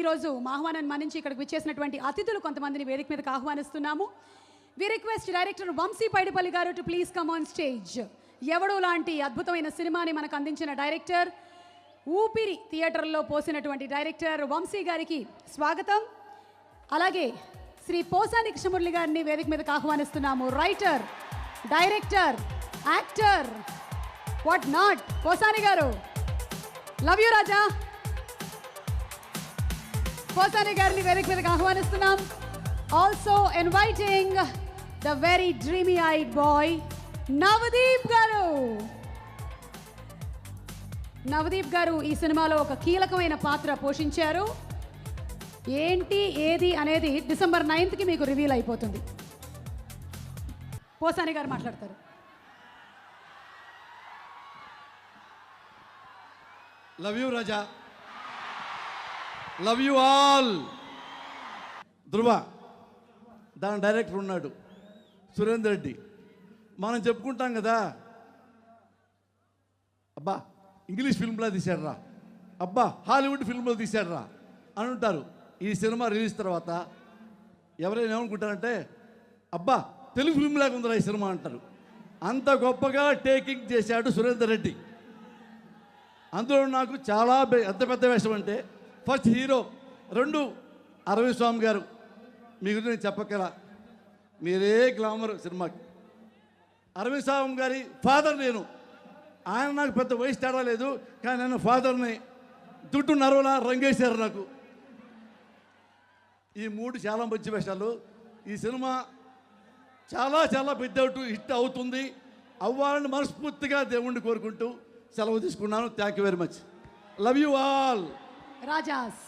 ఈరోజు మా ఆహ్వానాన్ని మన్నించి ఇక్కడికి విచ్చేసినటువంటి అతిథులు కొంతమందిని వేదిక మీదకి ఆహ్వానిస్తున్నాము. We request director Vamshi Paidipally గారు to please come on stage. Yevadu లాంటి అద్భుతమైన సినిమాని మనకు అందించిన డైరెక్టర్, ఊపిరి థియేటర్లో పోసినటువంటి డైరెక్టర్ వంశీ గారికి స్వాగతం. అలాగే శ్రీ పోసాని కృష్ణమురళి గారిని వేదిక మీదకి ఆహ్వానిస్తున్నాము. Writer, director, actor, what not. Posani గారు, లవ్ యూ రాజా. పోసాని గారిని వేదిక మీదకి ఆహ్వానిస్తున్నాం. Also inviting the very dreamy eyed boy Navdeep గారు. నవదీప్ గారు ఈ సినిమాలో ఒక కీలకమైన పాత్ర పోషించారు. ఏంటి ఏది అనేది December 9th మీకు రివీల్ అయిపోతుంది. పోసాని గారు మాట్లాడతారు. Love you Raja, love you all. Dhruva దాని డైరెక్టర్ ఉన్నాడు సురేందర్ రెడ్డి. మనం చెప్పుకుంటాం కదా, అబ్బా ఇంగ్లీష్ ఫిల్మ్లో తీశాడురా, అబ్బా హాలీవుడ్ ఫిల్మ్లో తీశాడురా అని ఉంటారు. ఈ సినిమా రిలీజ్ తర్వాత ఎవరైనా ఏమనుకుంటారంటే, అబ్బా తెలుగు ఫిల్మ్ లాగా ఉందిరా ఈ సినిమా అంటారు. అంత గొప్పగా టేకింగ్ చేశాడు సురేందర్ రెడ్డి. అందులో నాకు చాలా ఎంత పెద్ద వేషం అంటే, ఫస్ట్ హీరో 2 అరవింద్ స్వామి గారు. మీ గురించి నేను చెప్పగల, మీరే గ్లామర్ సినిమాకి. అరవింద్ స్వామి గారి ఫాదర్ నేను. ఆయన నాకు పెద్ద వయసు తేడా లేదు, కానీ నేను ఫాదర్ని. దుడ్డు నరవలా రంగేశారు నాకు. ఈ 3 చాలా మంచి వేషాలు. ఈ సినిమా చాలా చాలా పెద్ద హిట్ అవుతుంది, అవ్వాలని మనస్ఫూర్తిగా దేవుణ్ణి కోరుకుంటూ సెలవు తీసుకున్నాను. Thank you very much. Love you all. Raja's.